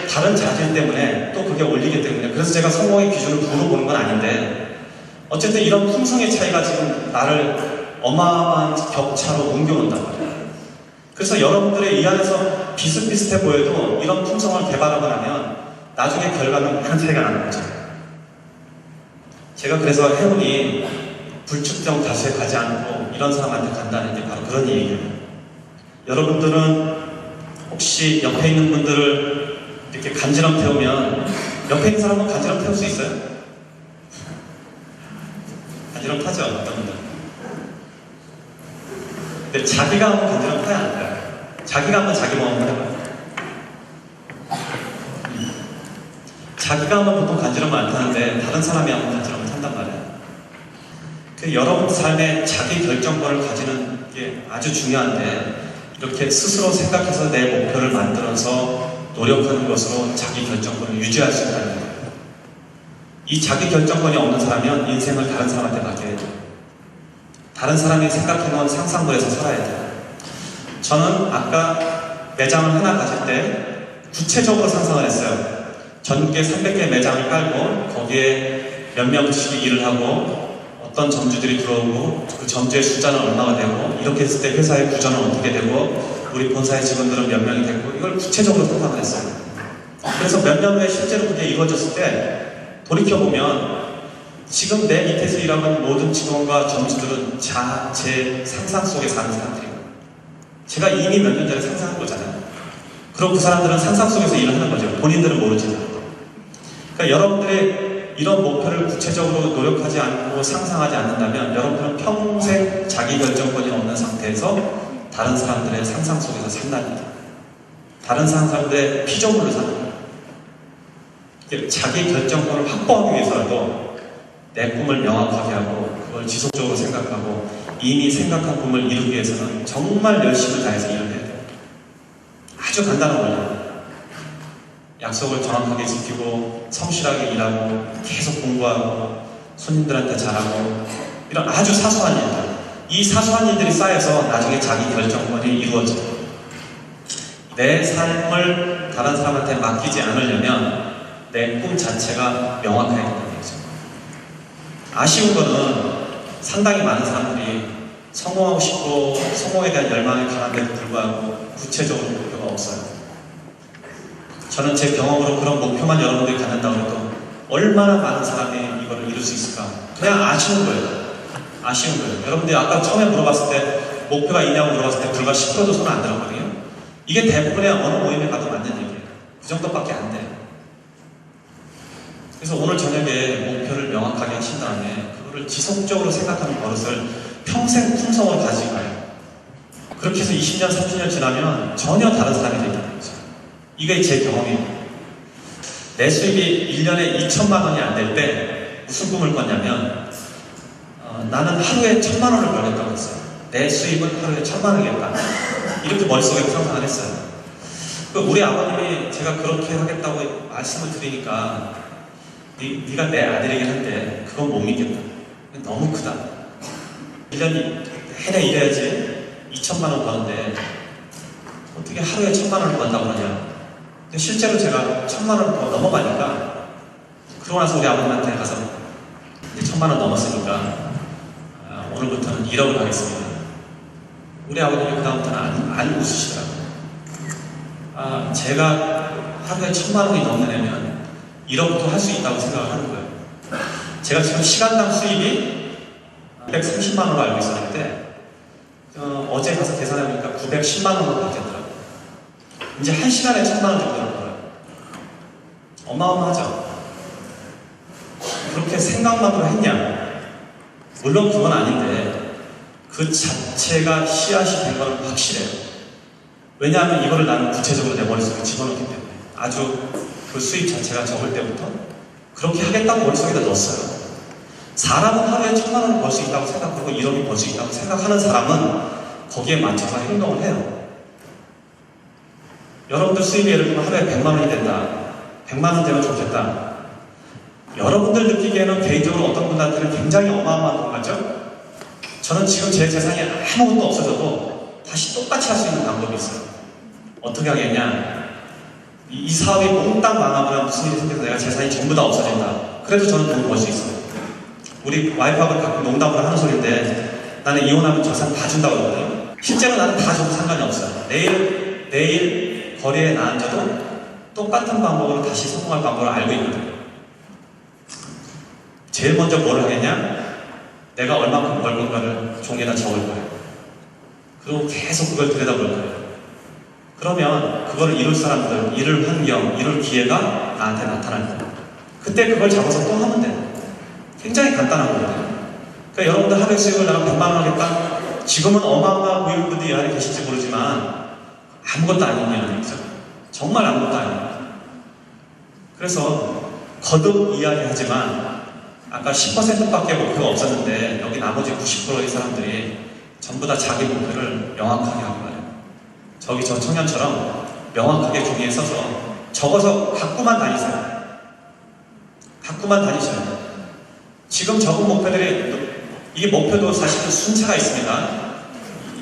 다른 자질 때문에 또 그게 올리기 때문에. 그래서 제가 성공의 기준을 부로 보는 건 아닌데 어쨌든 이런 품성의 차이가 지금 나를 어마어마한 격차로 옮겨온단 말이에요. 그래서 여러분들의 이 안에서 비슷비슷해 보여도 이런 품성을 개발하고 나면 나중에 결과는 큰 차이가 나는 거죠. 제가 그래서 행운이 불특정 다수에 가지 않고 이런 사람한테 간다는 게 바로 그런 얘기예요. 여러분들은 혹시 옆에 있는 분들을 이렇게 간지럼 태우면 옆에 있는 사람은 간지럼 태울 수 있어요? 간지럼 타죠, 어떤 분들. 근데 자기가 하면 간지럼 타야 안 돼요. 자기가 하면 자기 마음을 해봐요. 자기가 하면 보통 간지럼을 안 타는데 다른 사람이 하면 간지럼을 탄단 말이에요. 여러분 삶에 자기 결정권을 가지는 게 아주 중요한데 이렇게 스스로 생각해서 내 목표를 만들어서 노력하는 것으로 자기 결정권을 유지할 수 있다는 거예요. 이 자기 결정권이 없는 사람은 인생을 다른 사람한테 맡겨야 돼요. 다른 사람이 생각해놓은 상상물에서 살아야 돼요. 저는 아까 매장을 하나 가질 때 구체적으로 상상을 했어요. 전국에 300개 매장을 깔고 거기에 몇 명씩 일을 하고 어떤 점주들이 들어오고 그 점주의 숫자는 얼마가 되고 이렇게 했을 때 회사의 구조는 어떻게 되고 우리 본사의 직원들은 몇 명이 되고 이걸 구체적으로 상상을 했어요. 그래서 몇 년 후에 실제로 그게 이루어졌을 때 돌이켜보면 지금 내 밑에서 일하는 모든 직원과 점주들은 제 상상 속에 사는 사람들이에요. 제가 이미 몇 년 전에 상상한 거잖아요. 그럼 그 사람들은 상상 속에서 일을 하는 거죠. 본인들은 모르지만. 그러니까 여러분들의 이런 목표를 구체적으로 노력하지 않고 상상하지 않는다면 여러분들은 평생 자기 결정권이 없는 상태에서 다른 사람들의 상상 속에서 산답니다. 다른 사람들의 피조물로 사는 거예요. 자기 결정권을 확보하기 위해서라도 내 꿈을 명확하게 하고 그걸 지속적으로 생각하고 이미 생각한 꿈을 이루기 위해서는 정말 열심히 다해서 일을 해야 돼요. 아주 간단한 원리예요. 약속을 정확하게 지키고 성실하게 일하고 계속 공부하고 손님들한테 잘하고 이런 아주 사소한 일들, 이 사소한 일들이 쌓여서 나중에 자기 결정권이 이루어져요. 내 삶을 다른 사람한테 맡기지 않으려면 내 꿈 자체가 명확해야 된다는 얘기죠. 아쉬운 거는 상당히 많은 사람들이 성공하고 싶고 성공에 대한 열망이 강한데도 불구하고 구체적으로 목표가 없어요. 저는 제 경험으로 그런 목표만 여러분들이 갖는다고 해도 얼마나 많은 사람이 이걸 이룰 수 있을까? 그냥 아쉬운 거예요. 아쉬운 거예요. 여러분들이 아까 처음에 물어봤을 때 목표가 있냐고 물어봤을 때 불과 10%도 손 안 들었거든요. 이게 대부분의 어느 모임에 가도 맞는 얘기예요. 그 정도밖에 안 돼요. 그래서 오늘 저녁에 목표를 명확하게 하신 다음에 그거를 지속적으로 생각하는 버릇을 평생 품성으로 가지고 가요. 그렇게 해서 20년, 30년 지나면 전혀 다른 사람이 되겠다는 거죠. 이게 제 경험이에요. 내 수입이 1년에 2천만 원이 안 될 때 무슨 꿈을 꿨냐면 나는 하루에 1,000만 원을 벌겠다고 했어요. 내 수입은 하루에 1,000만 원이겠다. 이렇게 머릿속에 상상을 했어요. 우리 아버님이 제가 그렇게 하겠다고 말씀을 드리니까 네가 내 아들이긴 한데 그건 못 믿겠다. 너무 크다. 1년이 해내 일해야지 2천만 원 버는데 어떻게 하루에 1,000만 원을 번다고 그러냐. 근데 실제로 제가 1,000만 원을 더 넘어가니까 그러고 나서 우리 아버님한테 가서 1,000만 원 넘었으니까 오늘부터는 1억을 하겠습니다. 우리 아버님이 그 다음부터는 안 웃으시더라고요. 제가 하루에 1,000만 원이 넘는 애면 1억도 할 수 있다고 생각을 하는 거예요. 제가 지금 시간당 수입이 130만 원으로 알고 있었는데 어제 가서 계산해보니까 910만 원으로 바뀌었더라고요. 이제 1시간에 1,000만 원 정도를 벌어요. 어마어마하죠. 그렇게 생각만으로 했냐? 물론 그건 아닌데 그 자체가 씨앗이 된 건 확실해요. 왜냐하면 이거를 나는 구체적으로 내 머릿속에 집어넣기 때문에 아주 그 수입 자체가 적을 때부터 그렇게 하겠다고 머릿속에다 넣었어요. 사람은 하루에 1,000만 원을 벌 수 있다고 생각하고 1억이 벌 수 있다고 생각하는 사람은 거기에 맞춰서 행동을 해요. 여러분들 수입이 예를 들면 하루에 100만 원이 된다. 100만 원 되면 좋겠다. 여러분들 느끼기에는 개인적으로 어떤 분들한테는 굉장히 어마어마한 것 같죠? 저는 지금 제 재산이 아무것도 없어져도 다시 똑같이 할 수 있는 방법이 있어요. 어떻게 하겠냐? 이 사업이 몽땅 망하거나 무슨 일이 생겨서 내가 재산이 전부 다 없어진다. 그래도 저는 돈을 벌 수 있어요. 우리 와이프하고 가끔 농담으로 하는 소리인데 나는 이혼하면 재산 다 준다고 그러거든요. 실제로 나는 다 줘도 상관이 없어요. 내일 거리에 나앉아도 똑같은 방법으로 다시 성공할 방법을 알고 있거든요. 제일 먼저 뭘 하겠냐? 내가 얼마큼 벌 건가를 종이에다 적을 거예요. 그리고 계속 그걸 들여다볼 거예요. 그러면 그걸 이룰 사람들, 이룰 환경, 이룰 기회가 나한테 나타날 거예요. 그때 그걸 잡아서 또 하면 돼요. 굉장히 간단한 거거든요. 그러니까 여러분들 하루에 수익을 나랑 100만 원 하겠다? 지금은 어마어마한 고용분들이 이 안에 계실지 모르지만 아무것도 아닌 일이죠. 정말 아무것도 아니에요. 그래서 거듭 이야기하지만 아까 10%밖에 목표가 없었는데 여기 나머지 90%의 사람들이 전부 다 자기 목표를 명확하게 하고 말해요. 저기 저 청년처럼 명확하게 종이에 써서 적어서 갖고만 다니세요. 갖고만 다니셔야 돼요. 지금 적은 목표들이 이게 목표도 사실은 순차가 있습니다.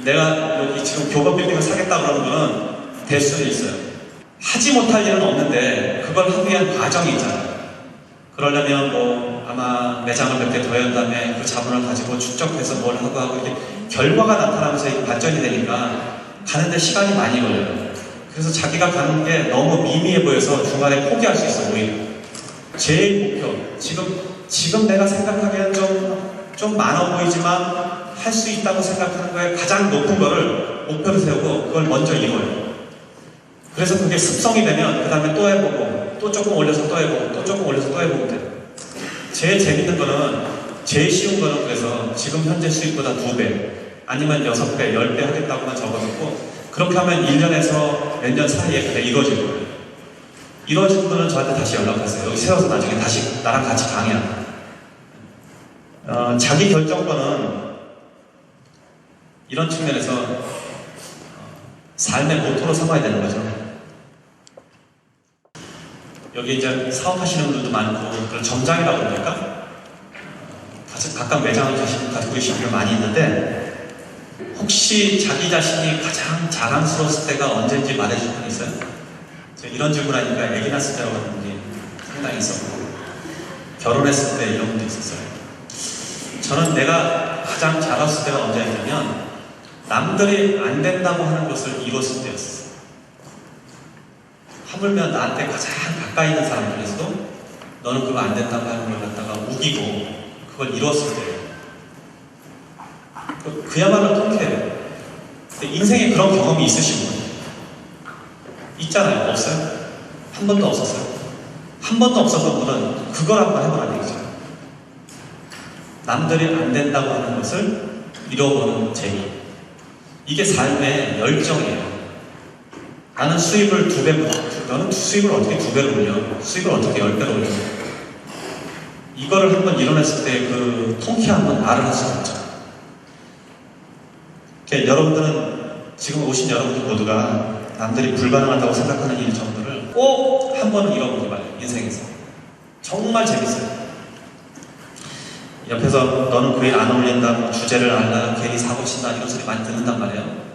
내가 여기 지금 교법 빌딩을 사겠다 그러는 거는 될 수는 있어요. 하지 못할 일은 없는데 그걸 하기 위한 과정이 있잖아요. 그러려면 뭐 아마 매장을 몇 개 더 연 다음에 그 자본을 가지고 축적해서 뭘 하고 이렇게 결과가 나타나면서 이게 발전이 되니까 가는데 시간이 많이 걸려요. 그래서 자기가 가는 게 너무 미미해 보여서 중간에 포기할 수 있어 오히려. 제일 목표 지금 내가 생각하기에는 좀 많아 보이지만 할 수 있다고 생각하는 거에 가장 높은 거를 목표로 세우고 그걸 먼저 이뤄요. 그래서 그게 습성이 되면 그 다음에 또 해보고 또 조금 올려서 또 해보고 또 조금 올려서 또 해보고 돼요. 제일 재밌는 거는 제일 쉬운 거는 그래서 지금 현재 수익보다 2배 아니면 6배, 10배 하겠다고만 적어놓고 그렇게 하면 1년에서 몇 년 사이에 그게 이루어질 거예요. 이루어진 거는 저한테 다시 연락하세요. 여기 세워서 나중에 다시 나랑 같이 강의합니다. 자기 결정권은 이런 측면에서 삶의 모토로 삼아야 되는 거죠. 여기 이제 사업하시는 분들도 많고 그런 점장이라고 그럴까? 각각 매장을 가지고 계신 분들 많이 있는데 혹시 자기 자신이 가장 자랑스러웠을 때가 언제인지 말해줄 분 있어요? 이런 질문 하니까 애기 낳았을 때라고 하는 분이 상당히 있었고 결혼했을 때 이런 분도 있었어요. 저는 내가 가장 잘했을 때가 언제였냐면 남들이 안 된다고 하는 것을 이뤘을 때였어요. 하물며 나한테 가장 가까이 있는 사람들에서도 너는 그거 안 된다고 하는 걸 갖다가 우기고 그걸 이뤘을 때예요. 그야말로 통쾌해요. 인생에 그런 경험이 있으신 분 있잖아요. 없어요? 한 번도 없었어요. 한 번도 없었던 분은 그걸 한번 해보라는 얘기죠. 남들이 안 된다고 하는 것을 이뤄보는 재미. 이게 삶의 열정이에요. 나는 수입을 2배, 너는 수입을 어떻게 2배로 올려? 수입을 어떻게 10배로 올려? 이거를 한번 이뤄냈을 때 그 통쾌함은 말을 할 수가 없죠. 그러니까 여러분들은 지금 오신 여러분들 모두가 남들이 불가능하다고 생각하는 일 정도를 꼭 한 번은 이뤄보기 바래요. 인생에서. 정말 재밌어요. 옆에서 너는 그 일 안 어울린다, 주제를 알라, 괜히 사고 친다 이런 소리 많이 듣는단 말이에요.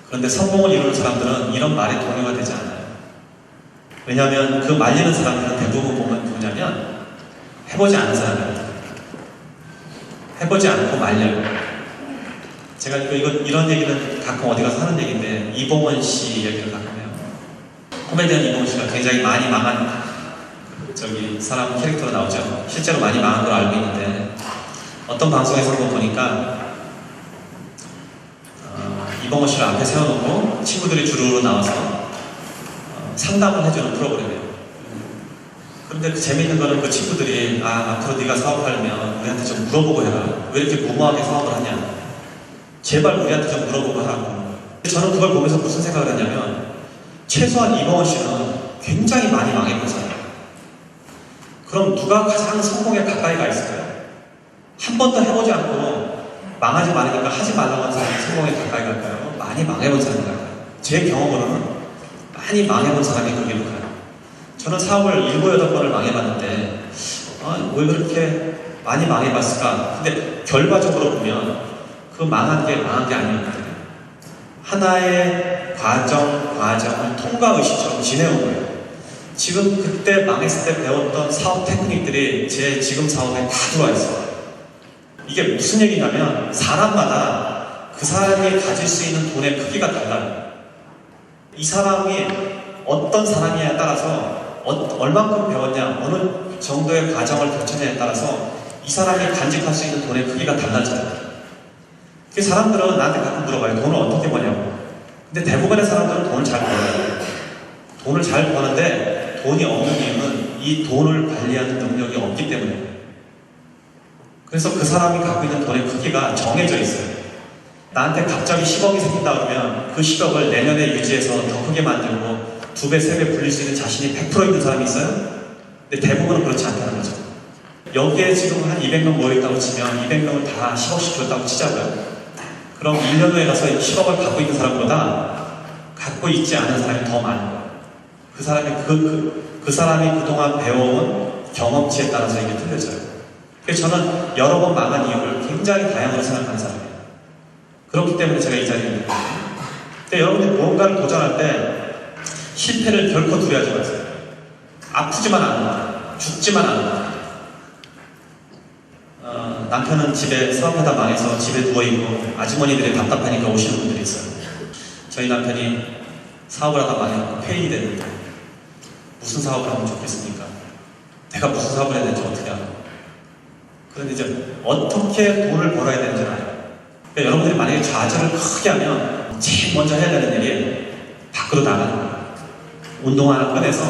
그런데 성공을 이루는 사람들은 이런 말에 동요가 되지 않아요. 왜냐하면 그 말리는 사람들은 대부분 보면 뭐냐면 해보지 않은 사람이에요. 해보지 않고 말려요. 제가 이런 얘기는 가끔 어디 가서 하는 얘기인데 이봉원 씨 얘기를 가끔 해요. 코미디언 이봉원 씨가 굉장히 많이 망한 사람 캐릭터로 나오죠. 실제로 많이 망한 걸 알고 있는데 어떤 방송에서 한번 보니까 이봉원 씨를 앞에 세워놓고 친구들이 주르르 나와서 상담을 해주는 프로그램이에요. 그런데 그 재미있는 거는 그 친구들이 앞으로 네가 사업하려면 우리한테 좀 물어보고 해라. 왜 이렇게 무모하게 사업을 하냐. 제발 우리한테 좀 물어보고 하라고. 저는 그걸 보면서 무슨 생각을 했냐면 최소한 이범원 씨는 굉장히 많이 망해보잖아요. 그럼 누가 가장 성공에 가까이 가 있을까요? 한 번도 해보지 않고 망하지 말으니까 하지 말라고 하는 사람이 성공에 가까이 갈까요? 많이 망해본 사람이 갈까요? 제 경험으로는 많이 망해본 사람이 그게 가요. 저는 사업을 7, 8번을 망해봤는데 왜 그렇게 많이 망해봤을까? 근데 결과적으로 보면 그 망한 게 아니었거든요. 하나의 과정을 통과의식처럼 지내온 거예요. 지금 그때 망했을 때 배웠던 사업 테크닉들이 제 지금 사업에 다 들어와 있어요. 이게 무슨 얘기냐면 사람마다 그 사람이 가질 수 있는 돈의 크기가 달라요. 이 사람이 어떤 사람이냐에 따라서 얼만큼 배웠냐, 어느 정도의 과정을 거쳤냐에 따라서 이 사람이 간직할 수 있는 돈의 크기가 달라져요. 그 사람들은 나한테 가끔 물어봐요. 돈을 어떻게 버냐고. 근데 대부분의 사람들은 돈을 잘 벌어요. 돈을 잘 버는데 돈이 없는 이유는 이 돈을 관리하는 능력이 없기 때문이에요. 그래서 그 사람이 갖고 있는 돈의 크기가 정해져 있어요. 나한테 갑자기 10억이 생긴다 그러면 그 10억을 내년에 유지해서 더 크게 만들고 2배, 3배 불릴 수 있는 자신이 100% 있는 사람이 있어요? 근데 대부분은 그렇지 않다는 거죠. 여기에 지금 한 200명 모여있다고 치면 200명을 다 10억씩 줬다고 치자고요. 그럼 1년 후에 가서 10억을 갖고 있는 사람보다 갖고 있지 않은 사람이 더 많은 거예요. 그 사람이 그동안 배워온 경험치에 따라서 이게 틀려져요. 그래서 저는 여러 번 망한 이유를 굉장히 다양하게 생각하는 사람이에요. 그렇기 때문에 제가 이 자리에 있는 거예요. 근데 여러분들이 무언가를 도전할 때 실패를 결코 두려워하지 마세요. 아프지만 않는다. 죽지만 않는다. 남편은 집에 사업하다 망해서 집에 누워있고 아주머니들이 답답하니까 오시는 분들이 있어요. 저희 남편이 사업을 하다 망해서 폐인이 됐는데 무슨 사업을 하면 좋겠습니까? 내가 무슨 사업을 해야 되는지 어떻게 알아? 그런데 이제 어떻게 돈을 벌어야 되는지 알아요. 그러니까 여러분들이 만약에 좌절을 크게 하면 제일 먼저 해야 되는 일이 밖으로 나가는 거예요. 운동 하나 꺼내서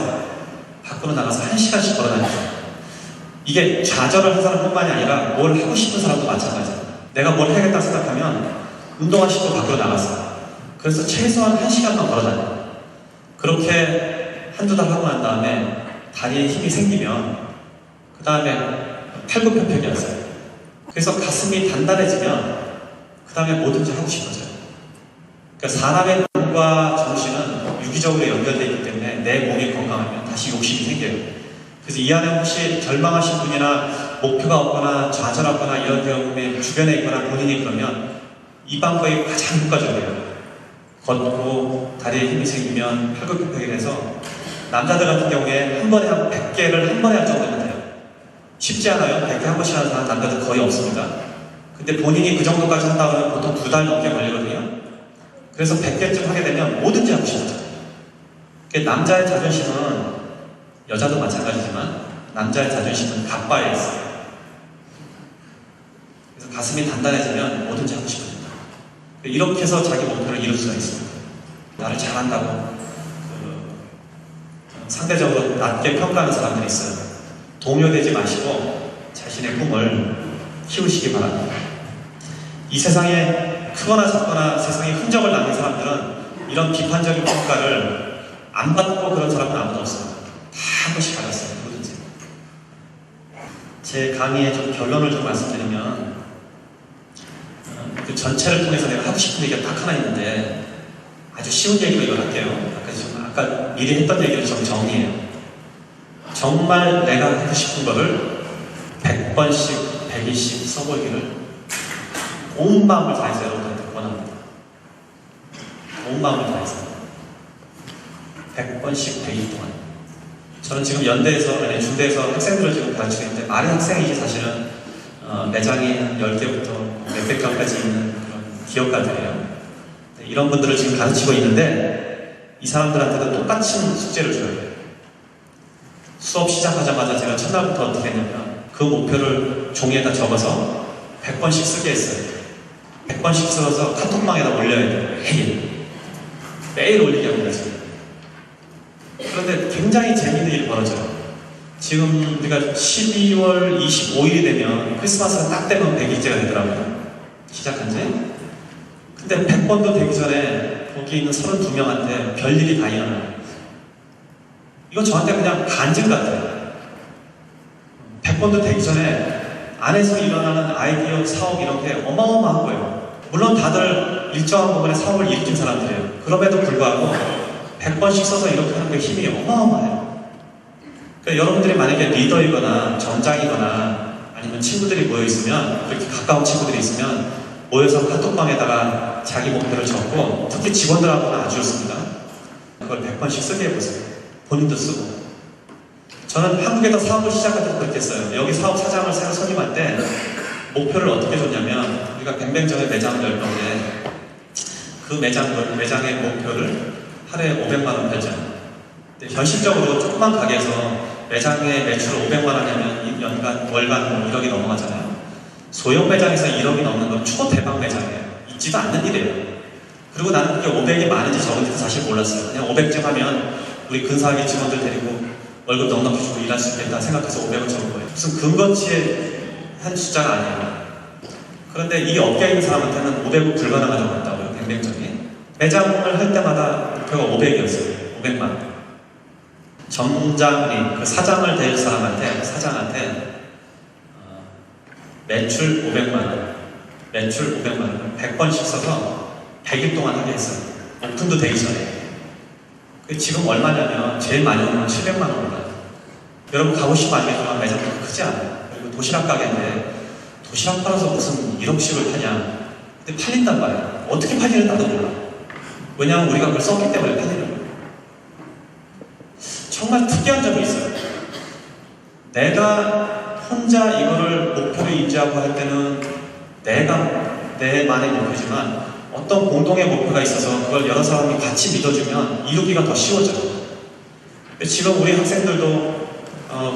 밖으로 나가서 1시간씩 걸어다니죠. 이게 좌절을 한 사람뿐만이 아니라 뭘 하고 싶은 사람도 마찬가지예요. 내가 뭘 해야겠다 생각하면 운동하시고 밖으로 나갔어요. 그래서 최소한 1시간만 걸어다녀요. 그렇게 한두 달 하고 난 다음에 다리에 힘이 생기면 그 다음에 팔굽혀펴기였어요. 그래서 가슴이 단단해지면 그 다음에 뭐든지 하고 싶어져요. 그러니까 사람의 몸과 정신은 유기적으로 연결되어 있기 때문에 내 몸이 건강하면 다시 욕심이 생겨요. 그래서 이 안에 혹시 절망하신 분이나 목표가 없거나 좌절하거나 이런 경험에 주변에 있거나 본인이 그러면 이 방법이 가장 효과적이에요. 걷고 다리에 힘이 생기면 팔굽혀펴기를 해서 남자들 같은 경우에 한 번에 한 100개를 한 번에 할 정도면 돼요. 쉽지 않아요. 100개 한 번씩 하는 사람 남자들 거의 없습니다. 근데 본인이 그 정도까지 한다 그러면 보통 2달 넘게 걸리거든요. 그래서 100개쯤 하게 되면 뭐든지 하고 싶어져. 남자의 자존심은 여자도 마찬가지지만 남자의 자존심은 갑바에 있어요. 그래서 가슴이 단단해지면 뭐든지 하고 싶어진다. 이렇게 해서 자기 목표를 이룰 수가 있습니다. 나를 잘한다고 상대적으로 낮게 평가하는 사람들이 있어요. 동요되지 마시고 자신의 꿈을 키우시기 바랍니다. 이 세상에 크거나 작거나 세상에 흔적을 남긴 사람들은 이런 비판적인 평가를 안 받고 그런 사람은 아무도 없습니다. 다 한 번씩 받았어요. 누구든지. 제 강의의 좀 결론을 좀 말씀드리면 그 전체를 통해서 내가 하고 싶은 얘기가 딱 하나 있는데 아주 쉬운 얘기로 이걸 할게요. 아까 미리 했던 얘기를 좀 정리해요. 정말 내가 하고 싶은 거를 100번씩 100일씩 써보기를 온 마음을 다해서 여러분한테 권합니다. 온 마음을 다해서 100번씩 100일 동안. 저는 지금 연대에서, 아니 중대에서 학생들을 지금 가르치고 있는데 말이 학생이지 사실은 매장이 한 10개부터 몇백 개까지 있는 그런 기업가들이에요. 이런 분들을 지금 가르치고 있는데 이 사람들한테도 똑같은 숙제를 줘야 돼요. 수업 시작하자마자 제가 첫날부터 어떻게 했냐면 그 목표를 종이에다 적어서 100번씩 쓰게 했어요. 100번씩 써서 카톡방에다 올려야 돼요. 매일 올리게 합니다. 지금. 그런데 굉장히 재미있는 일이 벌어져요. 지금 우리가 12월 25일이 되면 크리스마스가 딱 되면 100일째가 되더라고요. 시작한 지. 근데 100번도 되기 전에 거기 있는 32명한테 별일이 다 일어나요. 이건 저한테 그냥 간증 같아요. 100번도 되기 전에 안에서 일어나는 아이디어, 사업 이런 게 어마어마한 거예요. 물론 다들 일정한 부분에 사업을 일으킨 사람들이에요. 그럼에도 불구하고 100번씩 써서 이렇게 하는 게 힘이 어마어마해요. 그러니까 여러분들이 만약에 리더이거나 점장이거나 아니면 친구들이 모여있으면, 그렇게 가까운 친구들이 있으면 모여서 카톡방에다가 자기 목표를 적고, 특히 직원들하고는 아주 좋습니다. 그걸 100번씩 쓰게 해보세요. 본인도 쓰고. 저는 한국에서 사업을 시작할 때도 그렇게 했어요. 여기 사업 사장을 새로 선임할 때 목표를 어떻게 줬냐면, 우리가 뱅뱅점에 매장을 열 건데 그 매장의 목표를 하루에 500만 원 벌잖아요. 근데 현실적으로 조그만 가게에서 매장의 매출 500만 원이면 월간 1억이 넘어가잖아요. 소형 매장에서 1억이 넘는 건 초대박 매장이에요. 있지도 않는 일이에요. 그리고 나는 그게 500이 많은지 적은지도 사실 몰랐어요. 그냥 500쯤 하면 우리 근사하게 직원들 데리고 월급 넉넉히 주고 일할 수 있겠다 생각해서 500을 적은 거예요. 무슨 근거치의 한 숫자가 아니에요. 그런데 이 업계에 있는 사람한테는 500은 불가능하다고 한다고요. 뱅뱅점이. 매장을 할 때마다 목표가 500이었어요. 500만. 점장님, 그 사장을 될 사장한테 매출 500만 원, 매출 500만 원, 100번씩 써서 100일 동안 하게 했어요. 오픈도 되기 전에. 지금 얼마냐면 제일 많이 오면 700만 원 올라요. 여러분 가보시면 알겠지만 매장도 크지 않아요. 그리고 도시락 가게인데 도시락 팔아서 무슨 1억씩을 파냐. 근데 팔린단 말이에요. 어떻게 팔리는 나도 몰라. 왜냐하면 우리가 그걸 썼기 때문에 팔리는 거예요. 정말 특이한 점이 있어요. 내가 혼자 이거를 목표를 인지하고 할 때는 내만의 목표지만 어떤 공동의 목표가 있어서 그걸 여러 사람이 같이 믿어주면 이루기가 더 쉬워져요. 지금 우리 학생들도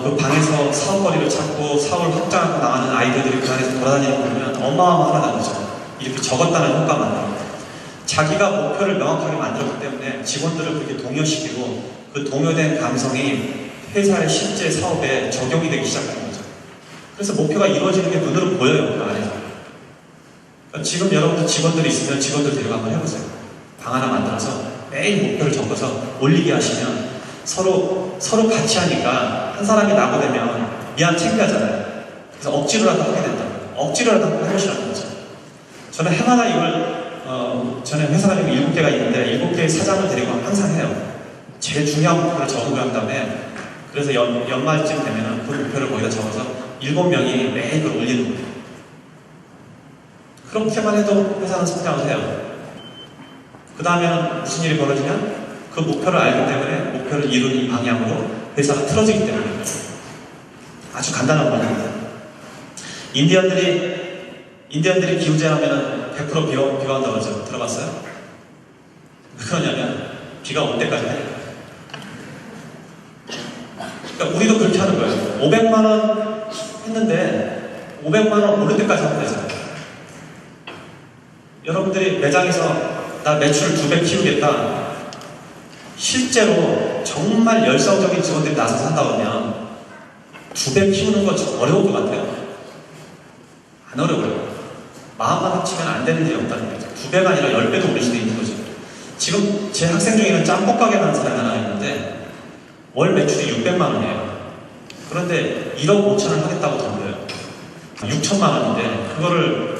그 방에서 사업거리를 찾고 사업을 확장하고 나가는 아이들이 그 안에서 돌아다니는 거 보면 어마어마하다는 거죠. 이렇게 적었다는 효과만. 자기가 목표를 명확하게 만들었기 때문에 직원들을 그렇게 동요시키고 그 동요된 감성이 회사의 실제 사업에 적용이 되기 시작하는 거죠. 그래서 목표가 이루어지는 게 눈으로 보여요. 그 안에서. 그러니까 지금 여러분들 직원들이 있으면 직원들 데리고 한번 해보세요. 방 하나 만들어서 매일 목표를 적어서 올리게 하시면 서로 같이 하니까 한 사람이 낙오되면 미안 창피하잖아요. 그래서 억지로라도 하게 된다고. 억지로라도 한번 해보시라는 거죠. 저는 해마다 이걸 저는 회사가 지금 7개가 있는데 7개의 사장을 데리고 항상 해요. 제일 중요한 목표를 적어야 한 다음에, 그래서 연말쯤 되면 그 목표를 거기다 적어서 7명이 매일 그걸 올리는 거예요. 그렇게만 해도 회사는 성장을 해요. 그 다음에는 무슨 일이 벌어지면 그 목표를 알기 때문에 목표를 이루는 방향으로 회사가 틀어지기 때문에. 아주 간단한 말입니다. 인디언들이 기후제하면 100% 비가 온다고 하죠. 들어봤어요? 왜 그러냐면 비가 올 때까지 하니까. 그러니까 우리도 그렇게 하는 거예요. 500만 원 했는데 500만 원 오를 때까지 하면 되잖아요. 여러분들이 매장에서 나 매출을 2배 키우겠다. 실제로 정말 열성적인 직원들이 나서서 한다고 하면 2배 키우는 건 좀 어려울 것 같아요. 안 어려워요. 마음만 합치면 안 되는 일이 없다는 거죠. 2배가 아니라 10배도 올릴 수도 있는 거죠. 지금 제 학생 중에는 짬뽕 가게 하는 사람이 하나 있는데 월 매출이 600만 원이에요. 그런데 1억 5천을 하겠다고 덤벼요. 6천만 원인데 그거를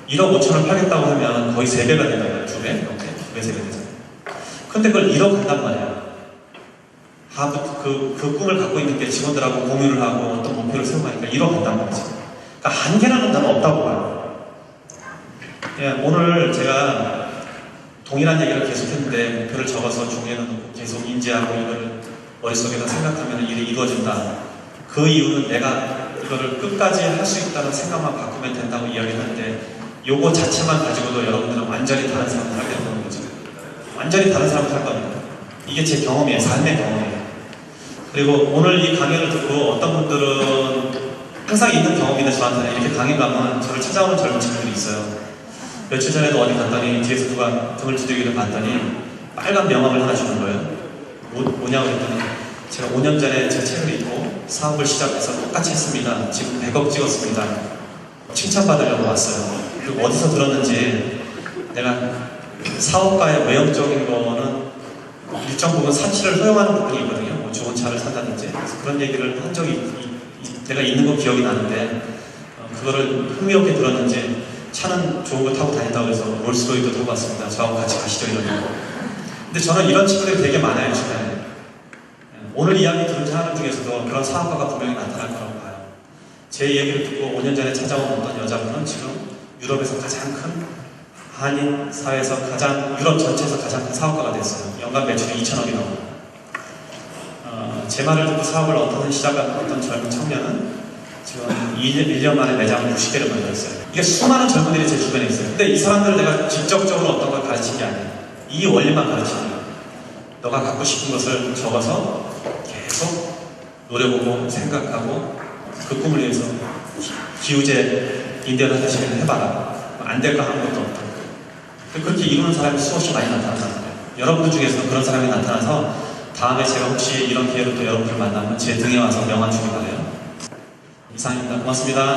1억 5천을 팔겠다고 하면 거의 3배가 된다고요. 2배? 이렇게 2배, 3배 되잖아요. 근데 그걸 1억 한단 말이에요. 그 꿈을 갖고 있는 게 직원들하고 공유를 하고 어떤 목표를 세우고 하니까 1억 한단 말이죠. 그러니까 한계라는 건 없다고 봐요. 예, 오늘 제가 동일한 얘기를 계속 했는데 목표를 적어서 종이에 넣고 계속 인지하고 이걸 머릿속에서 생각하면 일이 이루어진다. 그 이유는 내가 이거를 끝까지 할 수 있다는 생각만 바꾸면 된다고 이야기를 하는데 요거 자체만 가지고도 여러분들은 완전히 다른 삶을 살게 되는 거죠. 완전히 다른 삶을 살 겁니다. 이게 제 경험이에요. 삶의 경험이에요. 그리고 오늘 이 강연을 듣고 어떤 분들은 항상 있는 경험인데 저한테는 이렇게 강의 가면 저를 찾아오는 젊은 친구들이 있어요. 며칠 전에도 어디 갔더니 뒤에서 누가 등을 두들기를 봤더니 빨간 명함을 하나 주는 거예요. 뭐냐고 그랬더니 제가 5년 전에 제 책을 읽고 사업을 시작해서 똑같이 했습니다. 지금 100억 찍었습니다. 칭찬받으려고 왔어요. 그리고 어디서 들었는지 내가 사업가의 외형적인 거는 일정 부분 사치를 허용하는 부분이 있거든요. 뭐 좋은 차를 산다든지. 그래서 그런 얘기를 한 적이 내가 있는 거 기억이 나는데 그거를 흥미롭게 들었는지 차는 좋은 거 타고 다닌다고 해서 롤스로이도 타고 왔습니다. 저하고 같이 가시죠 이러고. 근데 저는 이런 친구들이 되게 많아요 주변에. 오늘 이야기 들은 사람 중에서도 그런 사업가가 분명히 나타날 거라고 봐요. 제 얘기를 듣고 5년 전에 찾아온 어떤 여자분은 지금 유럽에서 가장 큰 한인 사회에서 유럽 전체에서 가장 큰 사업가가 됐어요. 연간 매출이 2천억이 넘어요. 제 말을 듣고 사업을 시작한 어떤 젊은 청년은 지금 1년 만에 매장을 90개를 만들었어요. 이게 수많은 젊은이들이 제 주변에 있어요. 근데 이 사람들을 내가 직접적으로 어떤 걸 가르친 게 아니에요. 이 원리만 가르치는 거예요. 너가 갖고 싶은 것을 적어서 계속 노려보고 생각하고 그 꿈을 위해서 기우제 인디언 하듯이 해봐라. 안 될 거 아무것도 없다. 그렇게 이루는 사람이 수없이 많이 나타난다는 거예요. 여러분들 중에서 그런 사람이 나타나서 다음에 제가 혹시 이런 기회로 또 여러분들 만나면 제 등에 와서 명함 주기 바래요. 이상입니다. 고맙습니다.